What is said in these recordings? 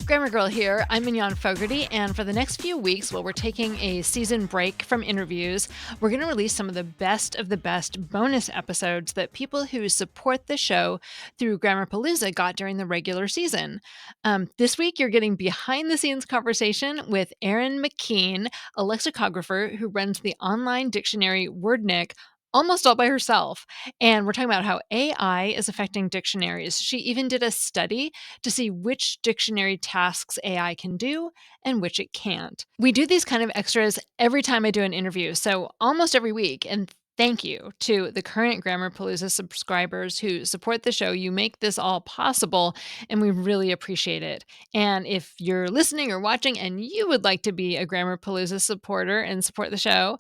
Grammar Girl here. I'm Mignon Fogarty, and for the next few weeks, while we're taking a season break from interviews, we're going to release some of the best bonus episodes that people who support the show through Grammarpalooza got during the regular season. This week, you're getting behind-the-scenes conversation with Erin McKean, a lexicographer who runs the online dictionary Wordnik almost all by herself. And we're talking about how AI is affecting dictionaries. She even did a study to see which dictionary tasks AI can do and which it can't. We do these kind of extras every time I do an interview, so almost every week. And thank you to the current Grammarpalooza subscribers who support the show. You make this all possible, and we really appreciate it. And if you're listening or watching and you would like to be a Grammarpalooza supporter and support the show,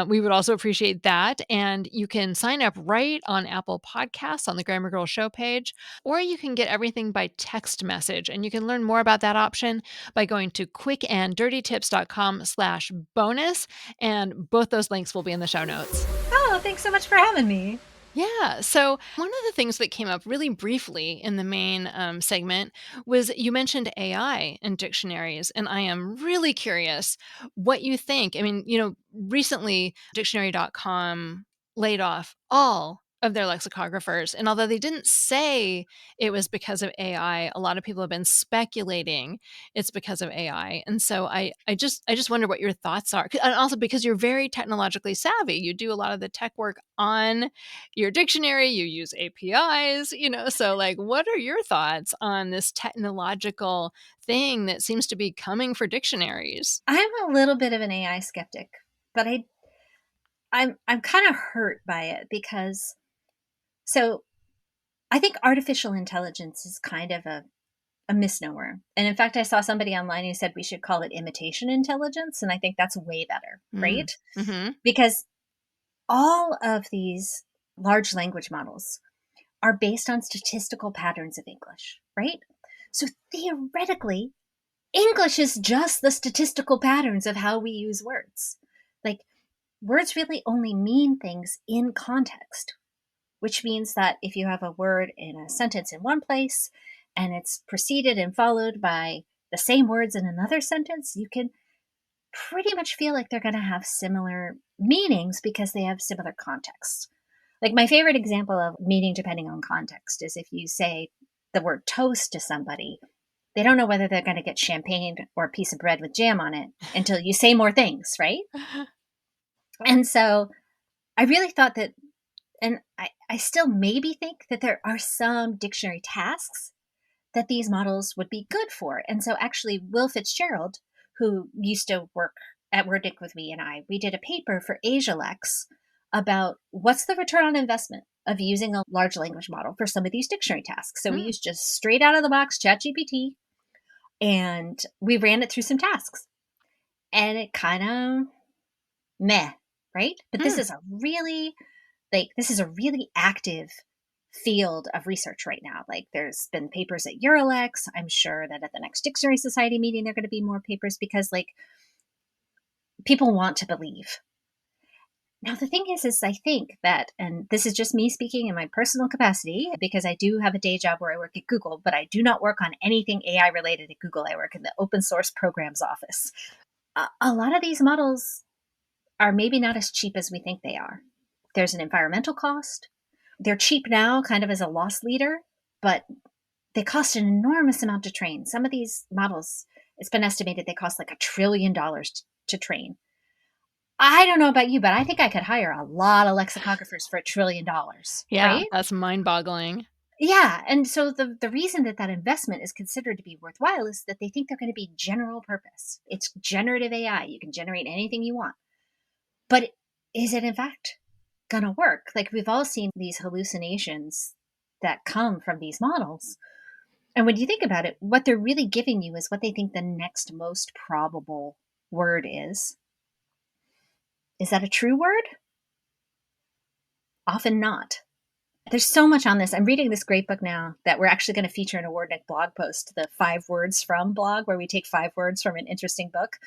we would also appreciate that. And you can sign up right on Apple Podcasts on the Grammar Girl show page, or you can get everything by text message. And you can learn more about that option by going to quickanddirtytips.com/bonus. And both those links will be in the show notes. Oh, thanks so much for having me. Yeah. So one of the things that came up really briefly in the main segment was you mentioned AI and dictionaries, and I am really curious what you think. I mean, recently dictionary.com laid off all of their lexicographers, and although they didn't say it was because of AI, a lot of people have been speculating it's because of AI. And so I just wonder what your thoughts are, and also because you're very technologically savvy, you do a lot of the tech work on your dictionary, you use APIs, so like, what are your thoughts on this technological thing that seems to be coming for dictionaries? I'm a little bit of an AI skeptic, but I'm kind of hurt by it because so I think artificial intelligence is kind of a misnomer. And in fact, I saw somebody online who said we should call it imitation intelligence, and I think that's way better, right? Mm-hmm. Because all of these large language models are based on statistical patterns of English, right? So theoretically, English is just the statistical patterns of how we use words. Like, words really only mean things in context, which means that if you have a word in a sentence in one place and it's preceded and followed by the same words in another sentence, you can pretty much feel like they're going to have similar meanings because they have similar contexts. Like, my favorite example of meaning depending on context is if you say the word toast to somebody, they don't know whether they're going to get champagne or a piece of bread with jam on it until you say more things, right? And so I really thought that, and I still maybe think that there are some dictionary tasks that these models would be good for. And so actually, Will Fitzgerald, who used to work at Wordnik with me, and we did a paper for AsiaLex about what's the return on investment of using a large language model for some of these dictionary tasks. So we used just straight out of the box ChatGPT, and we ran it through some tasks. And it kind of meh, right? But this is a really active field of research right now. Like, there's been papers at EuroLex. I'm sure that at the next Dictionary Society meeting, there are going to be more papers because, like, people want to believe. Now, the thing is I think that, and this is just me speaking in my personal capacity, because I do have a day job where I work at Google, but I do not work on anything AI related at Google. I work in the open source programs office. A lot of these models are maybe not as cheap as we think they are. There's an environmental cost. They're cheap now, kind of as a loss leader, but they cost an enormous amount to train. Some of these models, it's been estimated they cost like $1 trillion to train. I don't know about you, but I think I could hire a lot of lexicographers for $1 trillion, Yeah, right? that's mind-boggling. Yeah. And so the reason that investment is considered to be worthwhile is that they think they're going to be general purpose. It's generative AI. You can generate anything you want. But is it in fact going to work? Like, we've all seen these hallucinations that come from these models. And when you think about it, what they're really giving you is what they think the next most probable word is. Is that a true word? Often not. There's so much on this. I'm reading this great book now that we're actually going to feature in a Wordnik blog post, the 5 words from blog, where we take 5 words from an interesting book.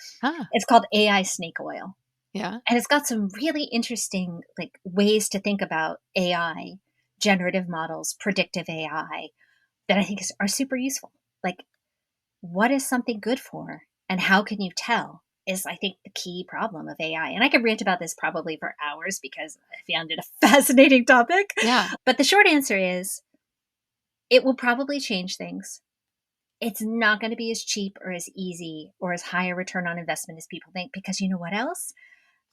It's called AI Snake Oil. Yeah. And it's got some really interesting, like, ways to think about AI, generative models, predictive AI, that I think are super useful. Like, what is something good for and how can you tell is, I think, the key problem of AI. And I could rant about this probably for hours because I found it a fascinating topic. Yeah. But the short answer is it will probably change things. It's not going to be as cheap or as easy or as high a return on investment as people think, because you know what else?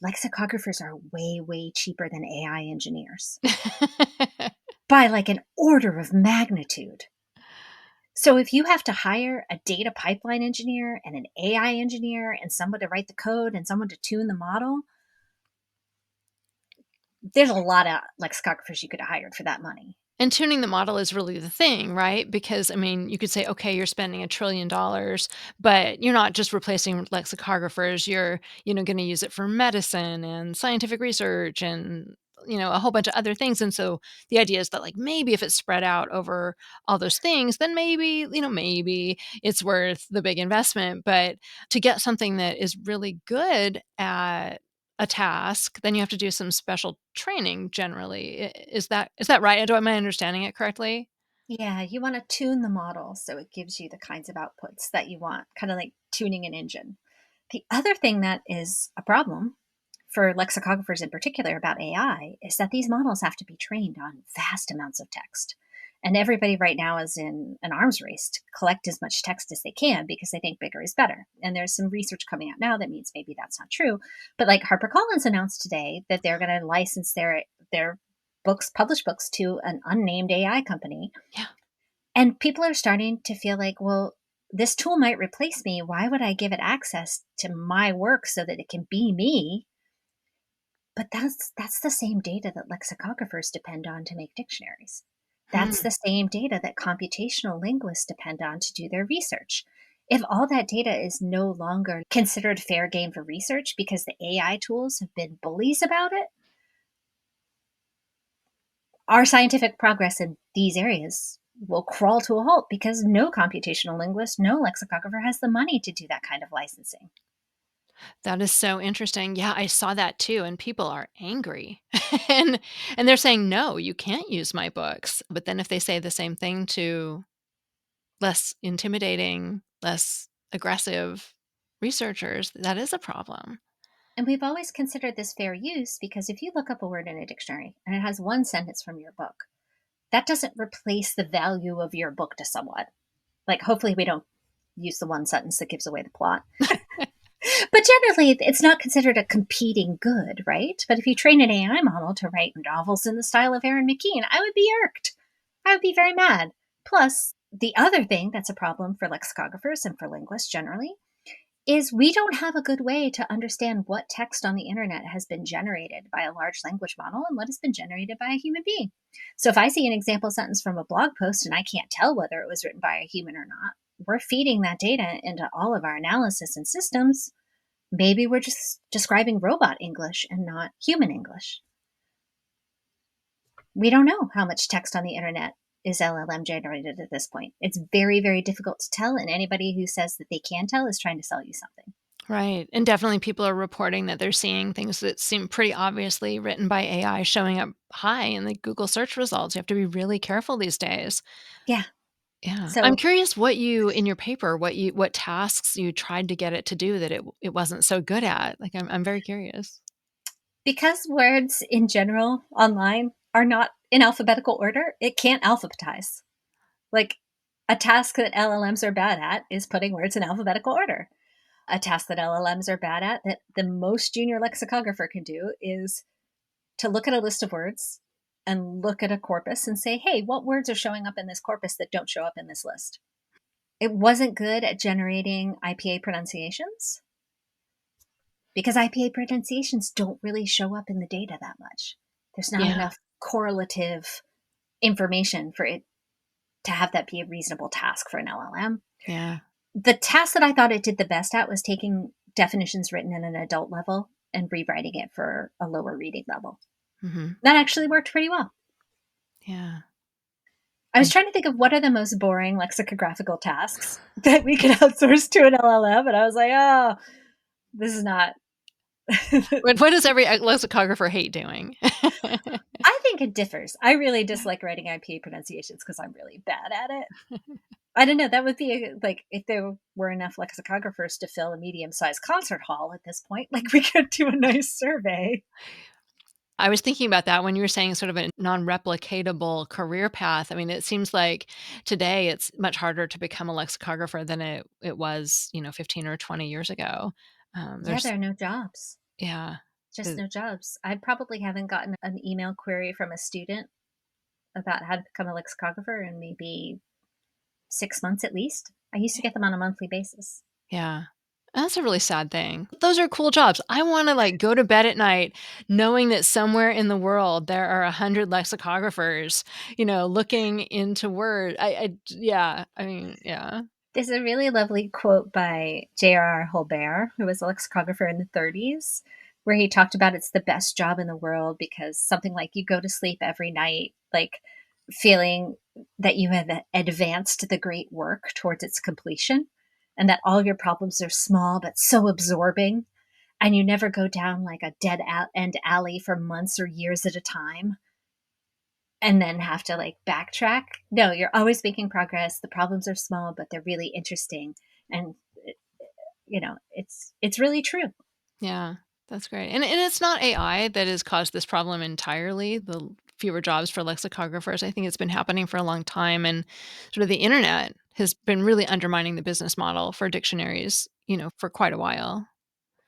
Lexicographers are way, way cheaper than AI engineers by like an order of magnitude. So if you have to hire a data pipeline engineer and an AI engineer and someone to write the code and someone to tune the model, there's a lot of lexicographers you could have hired for that money. And tuning the model is really the thing, right? Because, I mean, you could say, okay, you're spending $1 trillion, but you're not just replacing lexicographers. You're, going to use it for medicine and scientific research and, a whole bunch of other things. And so the idea is that, like, maybe if it's spread out over all those things, then maybe it's worth the big investment. But to get something that is really good at a task, then you have to do some special training generally. Is that right? Am I understanding it correctly? Yeah, you want to tune the model so it gives you the kinds of outputs that you want, kind of like tuning an engine. The other thing that is a problem for lexicographers in particular about AI is that these models have to be trained on vast amounts of text. And everybody right now is in an arms race to collect as much text as they can because they think bigger is better. And there's some research coming out now that means maybe that's not true. But like HarperCollins announced today that they're going to license their books, published books, to an unnamed AI company. Yeah. And people are starting to feel like, well, this tool might replace me. Why would I give it access to my work so that it can be me? But that's the same data that lexicographers depend on to make dictionaries. That's Hmm. the same data that computational linguists depend on to do their research. If all that data is no longer considered fair game for research because the AI tools have been bullies about it, our scientific progress in these areas will crawl to a halt because no computational linguist, no lexicographer has the money to do that kind of licensing. That is so interesting. Yeah, I saw that too, and people are angry. and and they're saying, "No, you can't use my books." But then if they say the same thing to less intimidating, less aggressive researchers, that is a problem. And we've always considered this fair use because if you look up a word in a dictionary and it has one sentence from your book, that doesn't replace the value of your book to someone. Like, hopefully, we don't use the one sentence that gives away the plot. But generally, it's not considered a competing good, right? But if you train an AI model to write novels in the style of Erin McKean, I would be irked. I would be very mad. Plus, the other thing that's a problem for lexicographers and for linguists generally is we don't have a good way to understand what text on the internet has been generated by a large language model and what has been generated by a human being. So if I see an example sentence from a blog post and I can't tell whether it was written by a human or not, we're feeding that data into all of our analysis and systems. Maybe we're just describing robot English and not human English. We don't know how much text on the internet is LLM generated at this point. It's very, very difficult to tell, and anybody who says that they can tell is trying to sell you something. Right, and definitely people are reporting that they're seeing things that seem pretty obviously written by AI showing up high in the Google search results. You have to be really careful these days. Yeah. Yeah. I'm So curious what you in your paper, what tasks you tried to get it to do that it wasn't so good at. Like, I'm very curious. because words in general online are not in alphabetical order, it can't alphabetize. Like a task that LLMs are bad at is putting words in alphabetical order. A task that LLMs are bad at that the most junior lexicographer can do is to look at a list of words and look at a corpus and say, hey, what words are showing up in this corpus that don't show up in this list? It wasn't good at generating IPA pronunciations because IPA pronunciations don't really show up in the data that much. There's not Yeah. enough correlative information for it to have that be a reasonable task for an LLM. Yeah. The task that I thought it did the best at was taking definitions written in an adult level and rewriting it for a lower reading level. Mhm. That actually worked pretty well. Yeah. I was And trying to think of what are the most boring lexicographical tasks that we could outsource to an LLM, and I was like, oh, this is not. what does every lexicographer hate doing? I think it differs. I really dislike writing IPA pronunciations because I'm really bad at it. I don't know. That would be like if there were enough lexicographers to fill a medium-sized concert hall at this point, like we could do a nice survey. I was thinking about that when you were saying sort of a non-replicatable career path. I mean, it seems like today it's much harder to become a lexicographer than it was, 15 or 20 years ago. Yeah, There's there are no jobs. yeah. Just The no jobs. I probably haven't gotten an email query from a student about how to become a lexicographer in maybe 6 months at least. I used to get them on a monthly basis. Yeah. That's a really sad thing. Those are cool jobs. I wanna, like, go to bed at night knowing that somewhere in the world there are 100 lexicographers, looking into Word. I yeah, I mean, yeah. There's a really lovely quote by J.R.R. Holbert, who was a lexicographer in the 30s, where he talked about it's the best job in the world because something like you go to sleep every night, like feeling that you have advanced the great work towards its completion, and that all your problems are small but so absorbing, and you never go down like a dead end alley for months or years at a time and then have to like backtrack. No, you're always making progress. The problems are small, but they're really interesting. And it's really true. Yeah, that's great. And it's not AI that has caused this problem entirely, the fewer jobs for lexicographers. I think it's been happening for a long time, and sort of the internet has been really undermining the business model for dictionaries, for quite a while.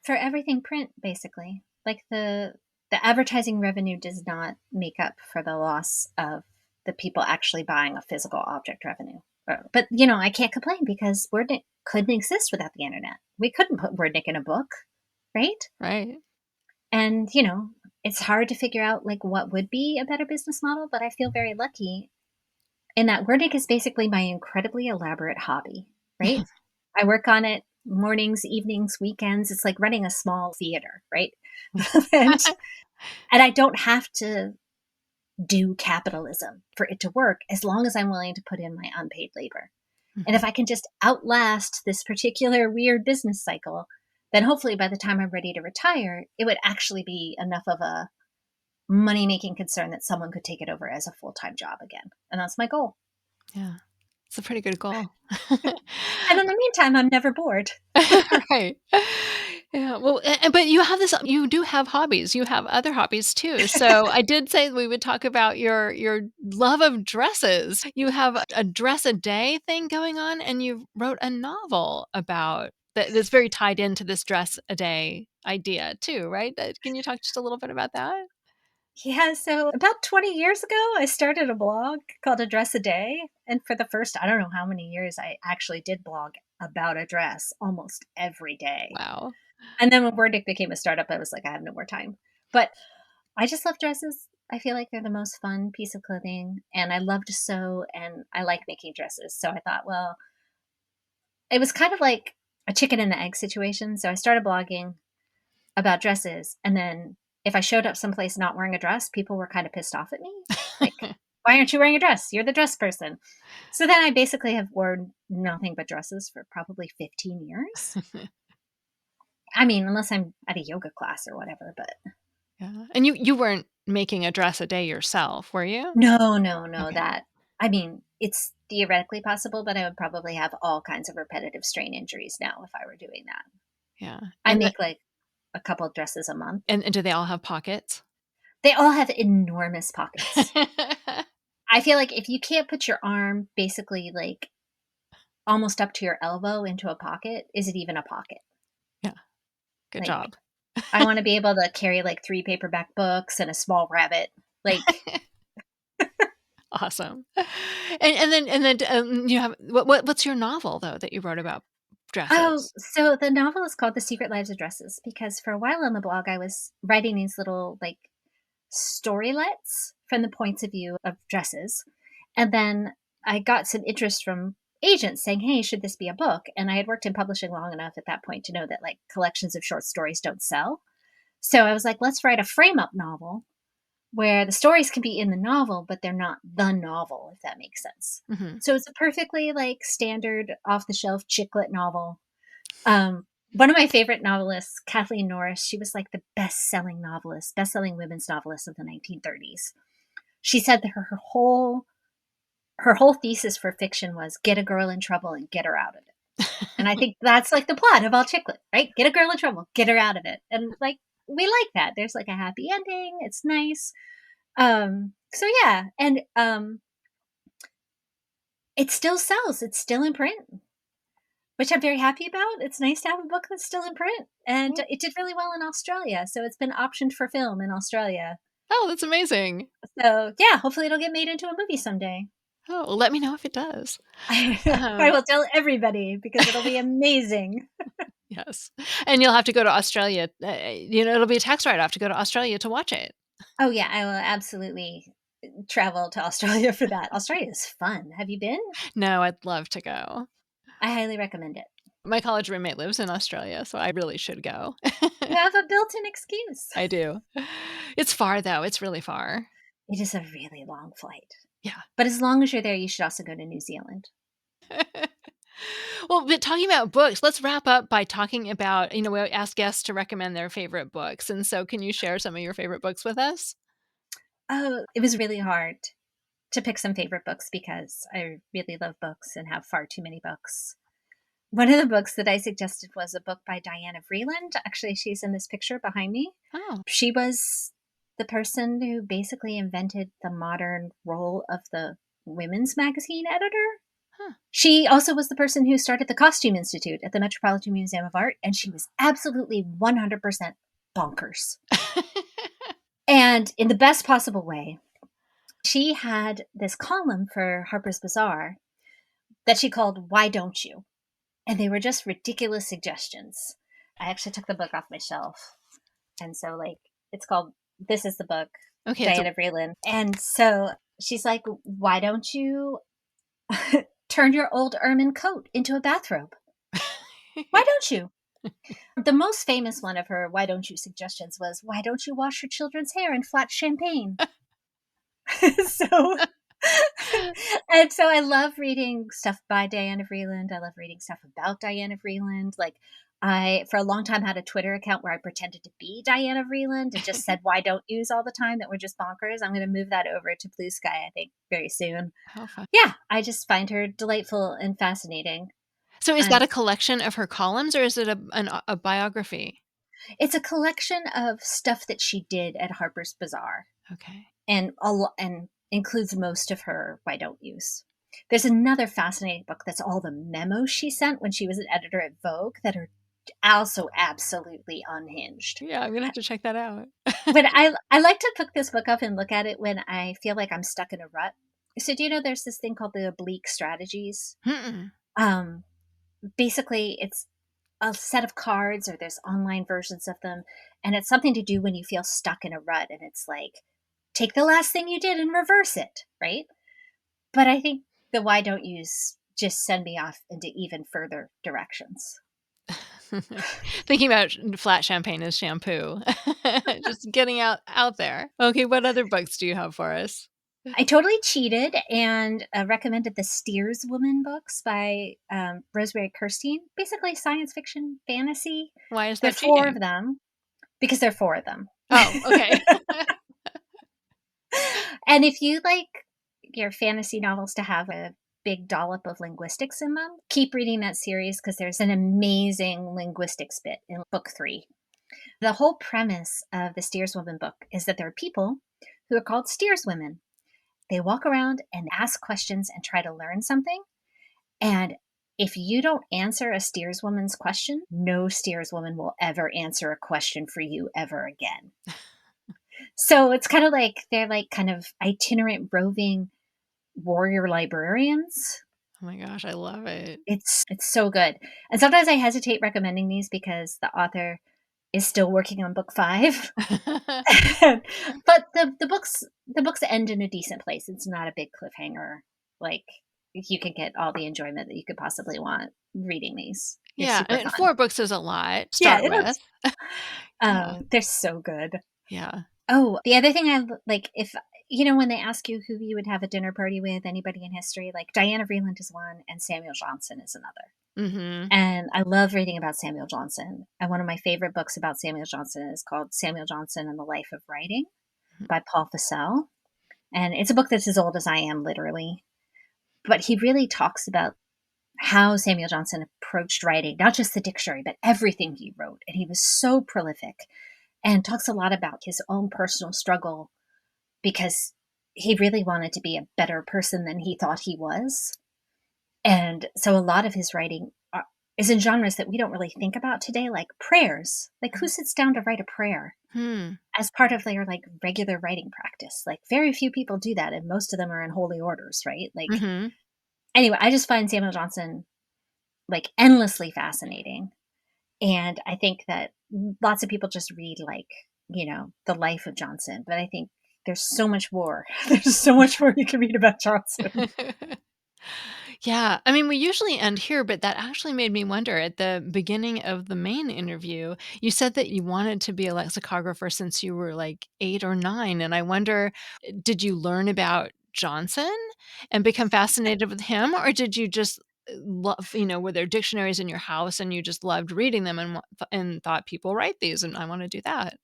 For everything print, basically. Like the advertising revenue does not make up for the loss of the people actually buying a physical object revenue. But I can't complain because Wordnik couldn't exist without the internet. We couldn't put Wordnik in a book, right? Right. And, it's hard to figure out like what would be a better business model, but I feel very lucky in that Wordnik is basically my incredibly elaborate hobby, right? I work on it mornings, evenings, weekends. It's like running a small theater, right? and and I don't have to do capitalism for it to work as long as I'm willing to put in my unpaid labor. And if Mhm. I can just outlast this particular weird business cycle, then hopefully by the time I'm ready to retire, it would actually be enough of a money making concern that someone could take it over as a full time job again. And that's my goal. Yeah. It's a pretty good goal. And in the meantime, I'm never bored. Right. Yeah, well, but you do have hobbies, you have other hobbies too, so I did say we would talk about your love of dresses. You have a dress a day thing going on, and you wrote a novel about that's very tied into this dress a day idea too, right? Can you talk just a little bit about that? Yeah, so about 20 years ago, I started a blog called A Dress a Day. And for the first, I don't know how many years, I actually did blog about a dress almost every day. Wow. And then when Wordnik became a startup, I was like, I have no more time. But I just love dresses. I feel like they're the most fun piece of clothing. And I love to sew and I like making dresses. So I thought, well, it was kind of like a chicken and the egg situation. So I started blogging about dresses. And then if I showed up someplace not wearing a dress, people were kind of pissed off at me. Like, why aren't you wearing a dress? You're the dress person. So then I basically have worn nothing but dresses for probably 15 years. I mean, unless I'm at a yoga class or whatever, but Yeah, and you weren't making a dress a day yourself, were you? no, no, no, Okay. that, I mean, it's theoretically possible, but I would probably have all kinds of repetitive strain injuries now if I were doing that. Yeah, I make like a couple of dresses a month. and do they all have pockets? They all have enormous pockets. I feel like if you can't put your arm basically like almost up to your elbow into a pocket, is it even a pocket? Yeah, good Like, job. I want to be able to carry like 3 paperback books and a small rabbit. Like, Awesome. And then, you have what's your novel, though, that you wrote about oh, dresses? so the novel is called The Secret Lives of Dresses because for a while on the blog, I was writing these little like storylets from the points of view of dresses. And then I got some interest from agents saying, hey, should this be a book? And I had worked in publishing long enough at that point to know that like collections of short stories don't sell. So I was like, let's write a frame up novel where the stories can be in the novel, but they're not the novel, if that makes sense. Mhm. So it's a perfectly like standard off the shelf chick lit novel. One of my favorite novelists, Kathleen Norris, she was like the best-selling novelist, best-selling women's novelist of the 1930s. She said that her whole her whole thesis for fiction was get a girl in trouble and get her out of it. And I think that's like the plot of all chick lit, right? Get a girl in trouble, get her out of it. And like we like that. There's like a happy ending. It's nice. So yeah, and it still sells. It's still in print, which I'm very happy about. It's nice to have a book that's still in print. And it did really well in Australia. So it's been optioned for film in Australia. Oh, that's amazing. So yeah, hopefully it'll get made into a movie someday. Oh, well, let me know if it does. I will tell everybody because it'll be amazing. Yes. And you'll have to go to Australia. It'll be a tax write-off to go to Australia to watch it. Oh yeah, I will absolutely travel to Australia for that. Australia is fun. Have you been? No, I'd love to go. I highly recommend it. My college roommate lives in Australia, so I really should go. You have a built-in excuse. I do. It's far, though. It's really far. It is a really long flight. Yeah. But as long as you're there, you should also go to New Zealand. Well, but talking about books, let's wrap up by talking about, we ask guests to recommend their favorite books. And so can you share some of your favorite books with us? Oh, it was really hard to pick some favorite books because I really love books and have far too many books. One of the books that I suggested was a book by Diana Vreeland. Actually, she's in this picture behind me. Oh. She was the person who basically invented the modern role of the women's magazine editor. Huh. She also was the person who started the Costume Institute at the Metropolitan Museum of Art, and she was absolutely 100% bonkers. And in the best possible way. She had this column for Harper's Bazaar that she called Why Don't You? And they were just ridiculous suggestions. I actually took the book off my shelf. And so, like, it's called This is the Book, Okay. Diana Vreeland. And so she's like, why don't you turn your old ermine coat into a bathrobe? Why don't you? The most famous one of her why don't you suggestions was, why don't you wash your children's hair in flat champagne? So and so I love reading stuff by Diana Vreeland. I love reading stuff about Diana Vreeland. Like I, for a long time, had a Twitter account where I pretended to be Diana Vreeland and just said, why don't use all the time that we're just bonkers. I'm going to move that over to Blue Sky, I think, very soon. How fun. Yeah, I just find her delightful and fascinating. So is that a collection of her columns or is it a biography? It's a collection of stuff that she did at Harper's Bazaar. Okay. And includes most of her why don't use. There's another fascinating book that's all the memos she sent when she was an editor at Vogue that are also absolutely unhinged. Yeah, I'm gonna have to check that out. But I like to pick this book up and look at it when I feel like I'm stuck in a rut. So do you know there's this thing called the oblique strategies? Basically it's a set of cards or there's online versions of them, and it's something to do when you feel stuck in a rut, and it's like take the last thing you did and reverse it, right? But I think the why don't yous just send me off into even further directions. Thinking about flat champagne as shampoo. Just getting out there. Okay, what other books do you have for us? I totally cheated and recommended the Steerswoman books by Rosemary Kirstein. Basically science fiction fantasy. Why is There are that four cheating? of them because there are four of them. Oh, okay. And if you like your fantasy novels to have a big dollop of linguistics in them, keep reading that series because there's an amazing linguistics bit in book 3. The whole premise of the Steerswoman book is that there are people who are called steerswomen. They walk around and ask questions and try to learn something. And if you don't answer a steerswoman's question, no steerswoman will ever answer a question for you ever again. So it's kind of like they're like kind of itinerant roving warrior librarians. Oh my gosh, I love it. It's so good. And sometimes I hesitate recommending these because the author is still working on book 5. But the books end in a decent place. It's not a big cliffhanger. Like you can get all the enjoyment that you could possibly want reading these. It's Yeah, super fun. 4 books is a lot to Yeah, start with. they're so good. Yeah. Oh, the other thing I like, if when they ask you who you would have a dinner party with, anybody in history, like Diana Vreeland is one and Samuel Johnson is another. Mm-hmm. And I love reading about Samuel Johnson. And one of my favorite books about Samuel Johnson is called Samuel Johnson and the Life of Writing by Paul Fussell. And it's a book that's as old as I am, literally. But he really talks about how Samuel Johnson approached writing, not just the dictionary, but everything he wrote. And he was so prolific and talks a lot about his own personal struggle because he really wanted to be a better person than he thought he was. And so a lot of his writing is in genres that we don't really think about today, like prayers. Like, who sits down to write a prayer as part of their like regular writing practice? Like, very few people do that, and most of them are in holy orders, right? Like, anyway, I just find Samuel Johnson like endlessly fascinating. And I think that lots of people just read like, the life of Johnson, but I think there's so much more. There's so much more you can read about Johnson. Yeah, I mean, we usually end here, but that actually made me wonder at the beginning of the main interview, you said that you wanted to be a lexicographer since you were like 8 or 9, and I wonder, did you learn about Johnson and become fascinated with him, or did you just love, were there dictionaries in your house and you just loved reading them and thought people write these and I wanna do that?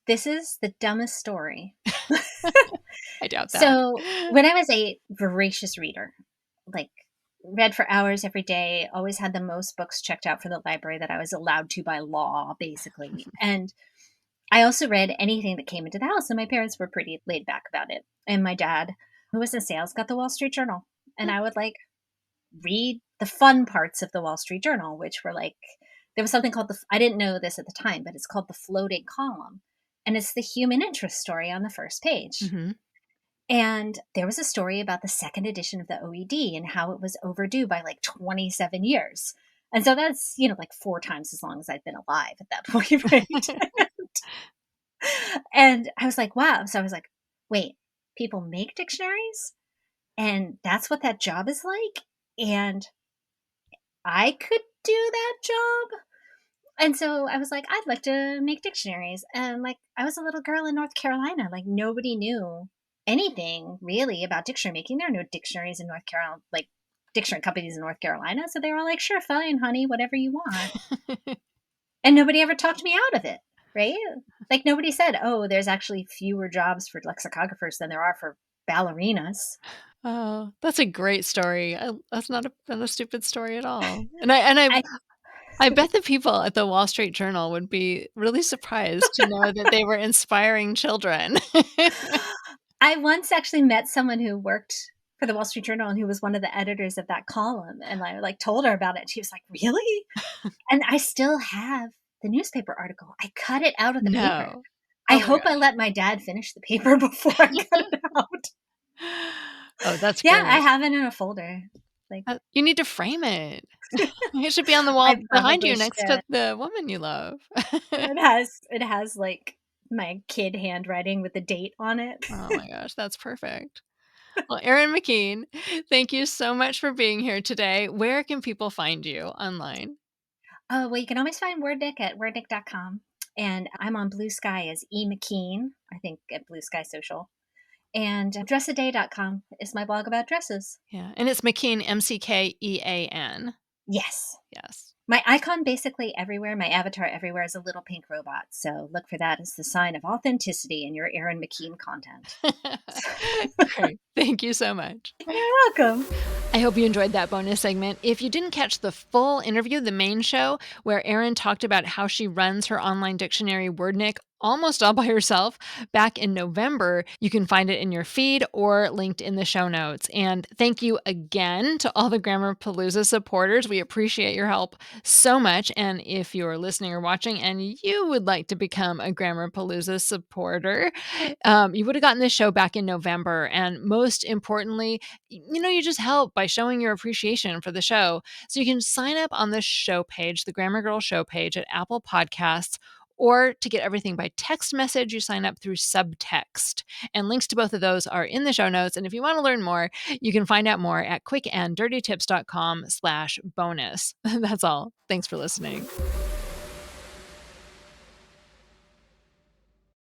This is the dumbest story. I doubt that. So when I was a voracious reader, like read for hours every day, always had the most books checked out for the library that I was allowed to by law, basically. And I also read anything that came into the house, and my parents were pretty laid back about it. And my dad, who was in sales, got the Wall Street Journal. And I would like read the fun parts of the Wall Street Journal, which were like, there was something called I didn't know this at the time, but it's called the floating column. And it's the human interest story on the first page. Mhm. And there was a story about the second edition of the OED and how it was overdue by like 27 years. And so that's, like 4 times as long as I've been alive at that point, right? And I was like, wow. So I was like, wait, people make dictionaries? And that's what that job is like? And I could do that job? And so I was like, I'd like to make dictionaries. And like, I was a little girl in North Carolina. Like, nobody knew anything really about dictionary making. There are no dictionaries in North Carolina, like dictionary companies in North Carolina. So they were all like, sure, fine, honey, whatever you want. And nobody ever talked me out of it, right? Like, nobody said, oh, there's actually fewer jobs for lexicographers than there are for ballerinas. Oh, that's a great story. That's not a stupid story at all. And I bet the people at the Wall Street Journal would be really surprised to know that they were inspiring children. I once actually met someone who worked for the Wall Street Journal and who was one of the editors of that column, and I like told her about it. She was like, "Really?" And I still have the newspaper article. I cut it out of the paper. No. I Oh my hope I gosh. let my dad finish the paper before I cut it out. Oh, that's Yeah, I great. have it in a folder. Like, You need to frame it. It should be on the wall I behind probably you next to should. the woman you love. It has like my kid handwriting with the date on it. Oh my gosh, that's perfect. Well, Erin McKean, thank you so much for being here today. Where can people find you online? Oh, well, you can always find Wordnik at wordnik.com. And I'm on Blue Sky as E. McKean, I think at Blue Sky Social. And dressaday.com is my blog about dresses. Yeah, and it's McKean, McKean. Yes. Yes. My icon basically everywhere, my avatar everywhere is a little pink robot. So look for that as the sign of authenticity in your Erin McKean content. Great. Thank you so much. You're welcome. I hope you enjoyed that bonus segment. If you didn't catch the full interview, the main show, where Erin talked about how she runs her online dictionary Wordnik almost all by herself back in November, you can find it in your feed or linked in the show notes. And thank you again to all the Grammarpalooza supporters. We appreciate your help so much. And if you're listening or watching and you would like to become a Grammarpalooza supporter, you would have gotten this show back in November. And most importantly, you just help by showing your appreciation for the show. So you can sign up on the show page, the Grammar Girl show page at Apple Podcasts, or to get everything by text message, you sign up through Subtext. And links to both of those are in the show notes. And if you want to learn more, you can find out more at quickanddirtytips.com/bonus. That's all. Thanks for listening.